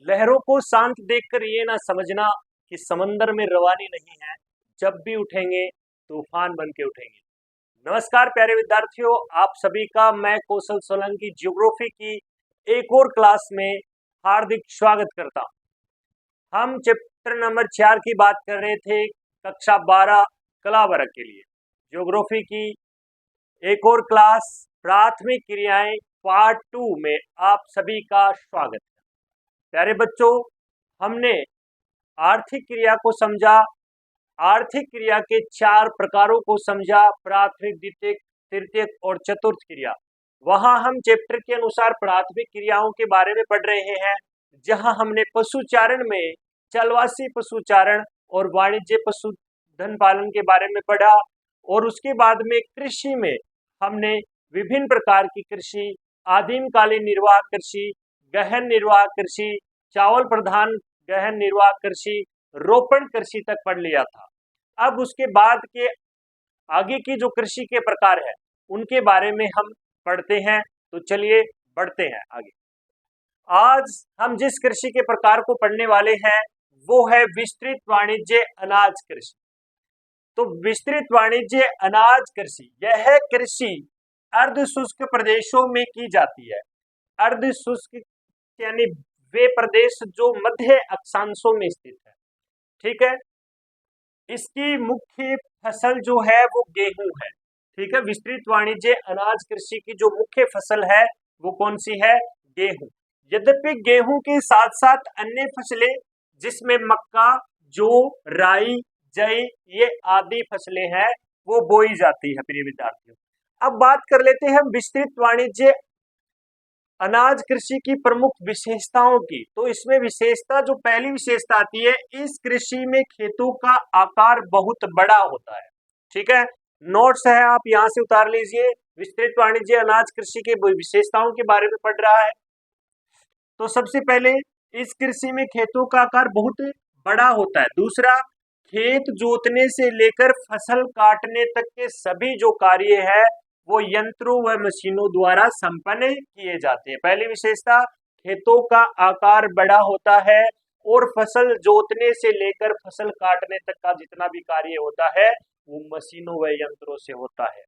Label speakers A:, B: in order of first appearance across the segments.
A: लहरों को शांत देखकर ये ना समझना कि समंदर में रवानी नहीं है, जब भी उठेंगे तूफान बन के उठेंगे। नमस्कार प्यारे विद्यार्थियों, आप सभी का मैं कौशल सोलंकी ज्योग्राफी की एक और क्लास में हार्दिक स्वागत करता हूं। हम चैप्टर नंबर 4 की बात कर रहे थे, कक्षा 12 कला वर्ग के लिए ज्योग्राफी की एक और क्लास प्राथमिक क्रियाएं पार्ट 2 में आप सभी का स्वागत है। प्यारे बच्चों, हमने आर्थिक क्रिया को समझा, आर्थिक क्रिया के 4 प्रकारों को समझा, प्राथमिक, द्वितीयक, तृतीयक और चतुर्थ क्रिया। वहां हम चैप्टर के अनुसार प्राथमिक क्रियाओं के बारे में पढ़ रहे हैं, जहां हमने पशुचारण में चलवासी पशुचारण और वाणिज्य पशुधन पालन के बारे में पढ़ा, और उसके बाद में कृषि में हमने विभिन्न प्रकार की कृषि, आदिमकालीन निर्वाह कृषि, गहन निर्वाह कृषि, चावल प्रधान गहन निर्वाह कृषि, रोपण कृषि तक पढ़ लिया था। अब उसके बाद के आगे की जो कृषि के प्रकार है उनके बारे में हम पढ़ते हैं, तो चलिए बढ़ते हैं आगे। आज हम जिस कृषि के प्रकार को पढ़ने वाले हैं वो है विस्तृत वाणिज्य अनाज कृषि। तो विस्तृत वाणिज्य अनाज कृषि, यह कृषि अर्ध शुष्क प्रदेशों में की जाती है। अर्ध शुष्क यानी वे प्रदेश जो मध्य अक्षांशों में स्थित है, ठीक है। इसकी मुख्य फसल जो है वो गेहूं है, ठीक है। विस्तृत वाणिज्य अनाज कृषि की जो मुख्य फसल है वो कौन सी है? गेहूं। यद्यपि गेहूं के साथ साथ अन्य फसलें जिसमें मक्का, जौ, राई, जई, ये आदि फसलें हैं वो बोई जाती है प्रिय विद्यार्थियों। अब बात कर लेते हैं हम विस्तृत वाणिज्य अनाज कृषि की प्रमुख विशेषताओं की। तो इसमें विशेषता, जो पहली विशेषता आती है, इस कृषि में खेतों का आकार बहुत बड़ा होता है, ठीक है। नोट्स है, आप यहां से उतार लीजिए। विस्तृत वाणिज्य अनाज कृषि के विशेषताओं के बारे में पढ़ रहा है। तो सबसे पहले इस कृषि में खेतों का आकार बहुत बड़ा होता है। दूसरा, खेत जोतने से लेकर फसल काटने तक के सभी जो कार्य है वो यंत्रों व मशीनों द्वारा संपन्न किए जाते हैं। पहली विशेषता, खेतों का आकार बड़ा होता है और फसल जोतने से लेकर फसल काटने तक का जितना भी कार्य होता है वो मशीनों व यंत्रों से होता है।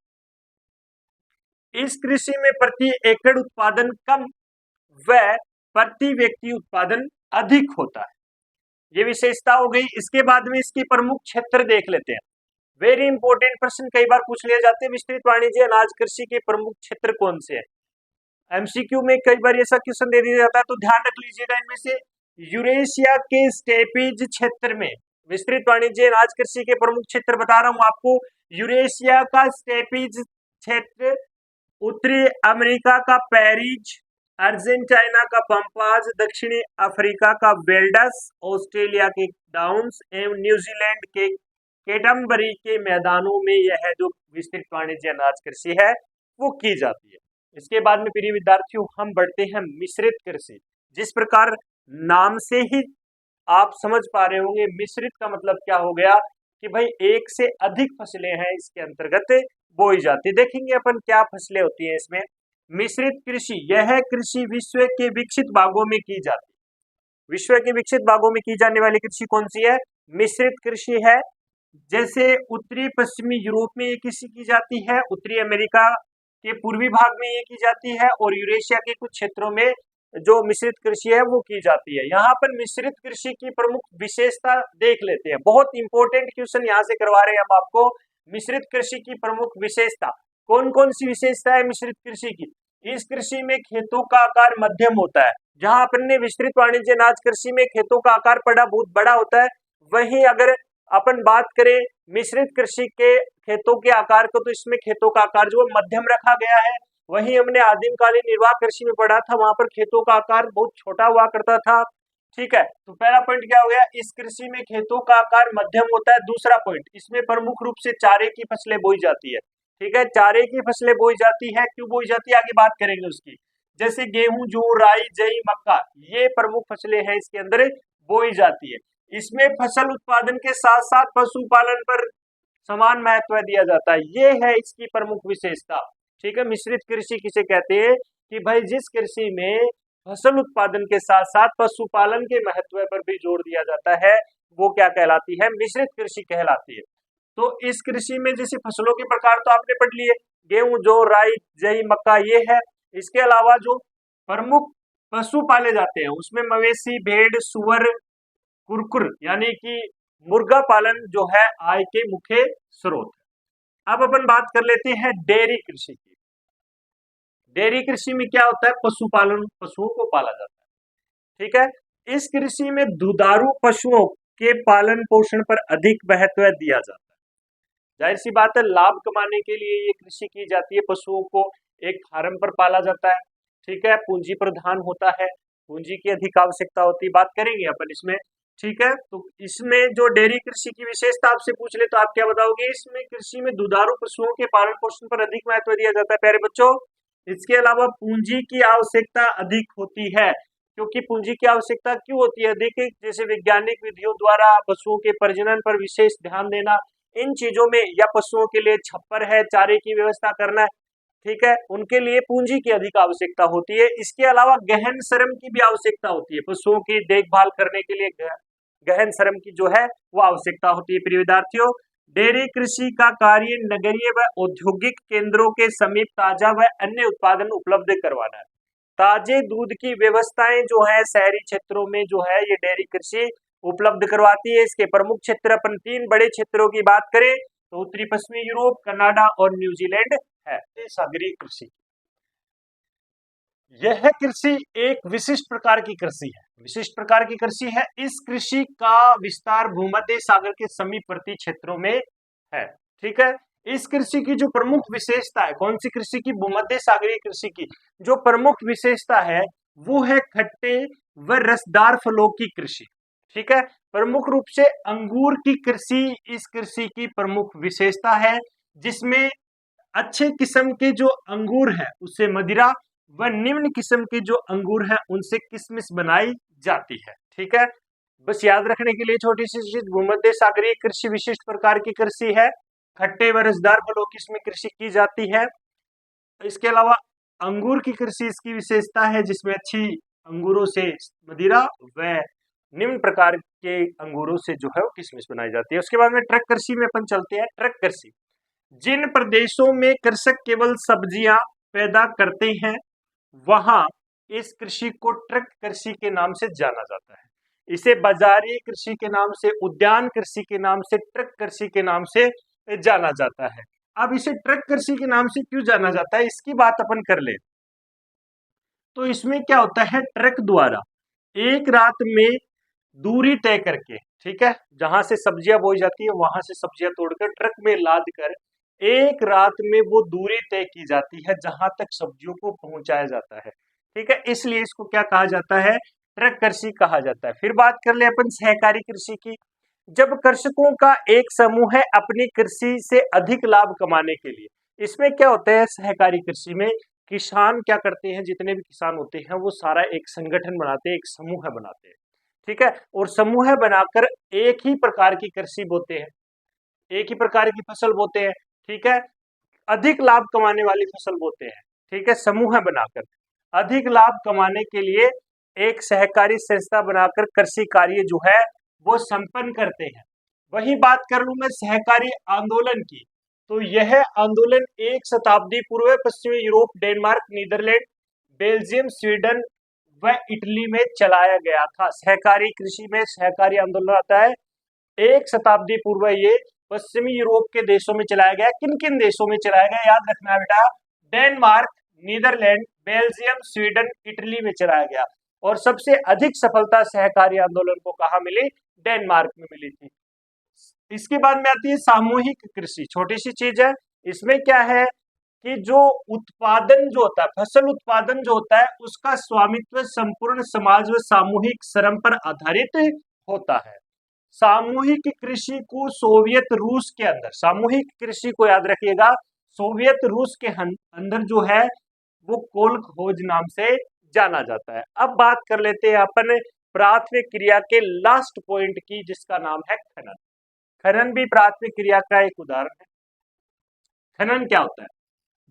A: इस कृषि में प्रति एकड़ उत्पादन कम व प्रति व्यक्ति उत्पादन अधिक होता है। ये विशेषता हो गई। इसके बाद में इसकी प्रमुख क्षेत्र देख लेते हैं। वेरी इंपॉर्टेंट प्रश्न कई बार पूछ लिए जाते हैं, विस्तृत वाणिज्य अनाज कृषि के प्रमुख क्षेत्र कौन से हैं? एमसीक्यू में कई बार ऐसा क्वेश्चन दे दिया जाता है, तो ध्यान रख लीजिएगा। इनमें से यूरेशिया के स्टेपीज क्षेत्र में विस्तृत वाणिज्य अनाज कृषि के प्रमुख क्षेत्र बता रहा हूं आपको। यूरेशिया का स्टेपीज क्षेत्र, उत्तरी अमेरिका का पेरिज, अर्जेंटीना का पंपाज, दक्षिणी अफ्रीका का वेल्डस, ऑस्ट्रेलिया के डाउन्स एवं न्यूजीलैंड के केटमबरी के मैदानों में यह जो विस्तृत वाणिज्य अनाज कृषि है वो की जाती है। इसके बाद में प्रिय विद्यार्थियों हम बढ़ते हैं मिश्रित कृषि। जिस प्रकार नाम से ही आप समझ पा रहे होंगे, मिश्रित का मतलब क्या हो गया कि भाई एक से अधिक फसलें हैं इसके अंतर्गत बोई जाती है। देखेंगे अपन क्या फसलें होती हैं इसमें। मिश्रित कृषि, यह कृषि विश्व के विकसित भागों में की जाती है। विश्व के विकसित भागों में की जाने वाली कृषि कौन सी है? मिश्रित कृषि है। जैसे उत्तरी पश्चिमी यूरोप में ये कृषि की जाती है, उत्तरी अमेरिका के पूर्वी भाग में ये की जाती है, और यूरेशिया के कुछ क्षेत्रों में जो मिश्रित कृषि है वो की जाती है। यहाँ पर मिश्रित कृषि की प्रमुख विशेषता देख लेते हैं। बहुत इंपॉर्टेंट क्वेश्चन यहाँ से करवा रहे हैं हम आपको। मिश्रित कृषि की प्रमुख विशेषता, कौन कौन सी विशेषता है मिश्रित कृषि की? इस कृषि में खेतों का आकार मध्यम होता है। जहां अपन ने विस्तृत वाणिज्य अनाज कृषि में खेतों का आकार बहुत बड़ा होता है, वहीं अगर अपन बात करें मिश्रित कृषि के खेतों के आकार को, तो इसमें खेतों का आकार जो मध्यम रखा गया है। वहीं हमने आदिमकालीन निर्वाह कृषि में पढ़ा था, वहां पर खेतों का आकार बहुत छोटा हुआ करता था, ठीक है। तो पहला पॉइंट क्या हो गया? इस कृषि में खेतों का आकार मध्यम होता है। दूसरा पॉइंट, इसमें प्रमुख रूप से चारे की फसलें बोई जाती है, ठीक है। चारे की फसलें बोई जाती है। क्यों बोई जाती है आगे बात करेंगे उसकी। जैसे गेहूं, जौ, राई, जई, मक्का, ये प्रमुख फसलें हैं इसके अंदर बोई जाती है। इसमें फसल उत्पादन के साथ साथ पशुपालन पर समान महत्व दिया जाता है। ये है इसकी प्रमुख विशेषता, ठीक है। मिश्रित कृषि किसे कहते हैं कि भाई जिस कृषि में फसल उत्पादन के साथ साथ पशुपालन के महत्व पर भी जोर दिया जाता है, वो क्या कहलाती है? मिश्रित कृषि कहलाती है। तो इस कृषि में जैसे फसलों के प्रकार तो आपने पढ़ लिए, गेहूं, जौ, राई, जई, मक्का, ये है। इसके अलावा जो प्रमुख पशु पाले जाते हैं उसमें मवेशी, भेड़, सुअर, कुरकुर यानी कि मुर्गा पालन जो है आय के मुख्य स्रोत है। अब अपन बात कर लेते हैं डेयरी कृषि की। डेयरी कृषि में क्या होता है? पशुपालन, पशुओं को पाला जाता है। ठीक है। इस कृषि में दुधारू पशुओं के पालन पोषण पर अधिक महत्व दिया जाता है। जाहिर सी बात है, लाभ कमाने के लिए ये कृषि की जाती है। पशुओं को एक फार्म पर पाला जाता है। ठीक है। पूंजी प्रधान होता है, पूंजी की अधिक आवश्यकता होती है, बात करेंगे अपन इसमें। ठीक है। तो इसमें जो डेयरी कृषि की विशेषता आपसे पूछ ले तो आप क्या बताओगे? इसमें कृषि में दुधारू पशुओं के पालन पोषण पर अधिक महत्व दिया जाता है प्यारे बच्चों। इसके अलावा पूंजी की आवश्यकता अधिक होती है। क्योंकि पूंजी की आवश्यकता क्यों होती है अधिक? जैसे वैज्ञानिक विधियों द्वारा पशुओं के प्रजनन पर विशेष ध्यान देना, इन चीजों में, या पशुओं के लिए छप्पर है, चारे की व्यवस्था करना, ठीक है, उनके लिए पूंजी की अधिक आवश्यकता होती है। इसके अलावा गहन श्रम की भी आवश्यकता होती है। पशुओं की देखभाल करने के लिए गहन श्रम की जो है वो आवश्यकता होती है। प्रिय विद्यार्थियों, डेयरी कृषि का कार्य नगरीय व औद्योगिक केंद्रों के समीप ताजा व अन्य उत्पादन उपलब्ध करवाना है। ताजे दूध की व्यवस्थाएं जो है शहरी क्षेत्रों में जो है ये डेयरी कृषि उपलब्ध करवाती है। इसके प्रमुख क्षेत्र, अपन 3 बड़े क्षेत्रों की बात करें तो उत्तरी पश्चिमी यूरोप, कनाडा और न्यूजीलैंड है। सागरीय कृषि, यह कृषि एक विशिष्ट प्रकार की कृषि है। विशिष्ट प्रकार की कृषि है। इस कृषि का विस्तार भूमध्य सागर के समीपवर्ती क्षेत्रों में है। ठीक है। इस कृषि की जो प्रमुख विशेषता है, कौन सी कृषि की? भूमध्य सागरीय कृषि की जो प्रमुख विशेषता है वो है खट्टे व रसदार फलों की कृषि। ठीक है। प्रमुख रूप से अंगूर की कृषि इस कृषि की प्रमुख विशेषता है, जिसमें अच्छे किस्म के जो अंगूर है उससे मदिरा व निम्न किस्म के जो अंगूर है उनसे किशमिश बनाई जाती है। ठीक है। बस याद रखने के लिए छोटी सी चीज, भूमध्य सागरीय कृषि विशिष्ट प्रकार की कृषि है। खट्टे व रसदार फलों की इसमें कृषि की जाती है। इसके अलावा अंगूर की कृषि इसकी विशेषता है, जिसमें अच्छी अंगूरों से मदिरा व निम्न प्रकार के अंगूरों से जो है वो किशमिश बनाई जाती है। उसके बाद में ट्रक कृषि में अपन चलते हैं। ट्रक कृषि, जिन प्रदेशों में कृषक केवल सब्जियां पैदा करते हैं वहां इस कृषि को ट्रक कृषि के नाम से जाना जाता है। इसे बाजारी कृषि के नाम से, उद्यान कृषि के नाम से, ट्रक कृषि के नाम से जाना जाता है। अब इसे ट्रक कृषि के नाम से क्यों जाना जाता है, इसकी बात अपन कर ले तो इसमें क्या होता है? ट्रक द्वारा एक रात में दूरी तय करके, ठीक है, जहां से सब्जियां बोई जाती है वहां से सब्जियां तोड़कर ट्रक में लाद कर एक रात में वो दूरी तय की जाती है जहां तक सब्जियों को पहुंचाया जाता है। ठीक है। इसलिए इसको क्या कहा जाता है? ट्रक कृषि कहा जाता है। फिर बात कर ले अपन सहकारी कृषि की। जब कृषकों का एक समूह है अपनी कृषि से अधिक लाभ कमाने के लिए, इसमें क्या होता है? सहकारी कृषि में किसान क्या करते हैं? जितने भी किसान होते हैं वो सारा एक संगठन बनाते हैं, एक समूह बनाते हैं। ठीक है। और समूह बनाकर एक ही प्रकार की कृषि बोते हैं, एक ही प्रकार की फसल बोते हैं। ठीक है। अधिक लाभ कमाने वाली फसल बोते हैं। ठीक है। समूह बनाकर अधिक लाभ कमाने के लिए एक सहकारी संस्था बनाकर कृषि कार्य जो है वो संपन्न करते हैं। वही बात कर लूं मैं सहकारी आंदोलन की, तो यह आंदोलन 1 शताब्दी पूर्व पश्चिमी Europe, Denmark, Netherland, Belgium, Sweden व इटली में चलाया गया था। सहकारी कृषि में सहकारी आंदोलन आता है 1 शताब्दी पूर्व, ये पश्चिमी यूरोप के देशों में चलाया गया। किन किन देशों में चलाया गया? याद रखना है बेटा, Denmark, Netherland, Belgium, Sweden, Italy में चलाया गया। और सबसे अधिक सफलता सहकारी आंदोलन को कहा मिली? डेनमार्क में मिली थी। इसके बाद में आती है सामूहिक कृषि। छोटी सी चीज है, इसमें क्या है कि जो उत्पादन जो होता है, फसल उत्पादन जो होता है उसका स्वामित्व संपूर्ण समाज व सामूहिक श्रम पर आधारित होता है। सामूहिक कृषि को सोवियत रूस के अंदर, सामूहिक कृषि को याद रखिएगा, सोवियत रूस के अंदर जो है वो कोलखोज नाम से जाना जाता है। अब बात कर लेते हैं अपन प्राथमिक क्रिया के लास्ट पॉइंट की, जिसका नाम है खनन। खनन भी प्राथमिक क्रिया का एक उदाहरण है। खनन क्या होता है?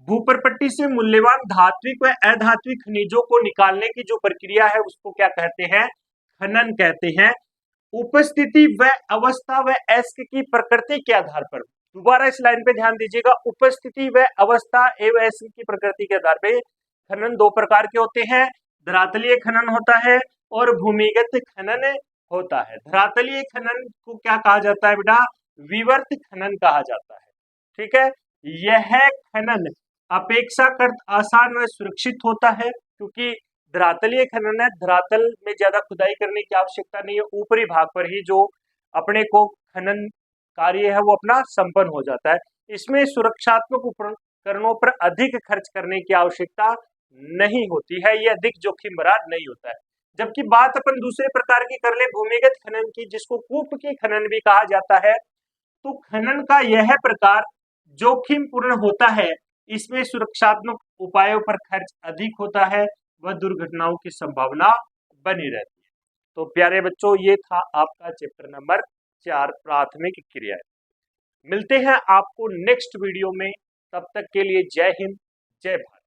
A: भूपर्पट्टी से मूल्यवान धात्विक व अधात्विक खनिजों को निकालने की जो प्रक्रिया है उसको क्या कहते हैं? खनन कहते हैं। उपस्थिति व अवस्था व अयस्क की प्रकृति के आधार पर, दोबारा इस लाइन पे ध्यान दीजिएगा, उपस्थिति व अवस्था एवं अयस्क की प्रकृति के आधार पे खनन दो प्रकार के होते हैं। धरातलीय खनन होता है और भूमिगत खनन होता है। धरातलीय खनन को क्या कहा जाता है बेटा? विवर्त खनन कहा जाता है। ठीक है, यह खनन अपेक्षाकृत आसान व सुरक्षित होता है, क्योंकि धरातलीय खनन है, धरातल में ज्यादा खुदाई करने की आवश्यकता नहीं है, ऊपरी भाग पर ही जो अपने को खनन कार्य है वो अपना संपन्न हो जाता है। इसमें सुरक्षात्मक उपकरणों पर अधिक खर्च करने की आवश्यकता नहीं होती है, ये अधिक जोखिम भरा नहीं होता है। जबकि बात अपन दूसरे प्रकार की कर ले, भूमिगत खनन की, जिसको कूप के खनन भी कहा जाता है, तो खनन का यह प्रकार जोखिम पूर्ण होता है। इसमें सुरक्षात्मक उपायों पर खर्च अधिक होता है व दुर्घटनाओं की संभावना बनी रहती है। तो प्यारे बच्चों, ये था आपका चैप्टर नंबर 4 प्राथमिक क्रियाएं। मिलते हैं आपको नेक्स्ट वीडियो में, तब तक के लिए जय हिंद, जय भारत।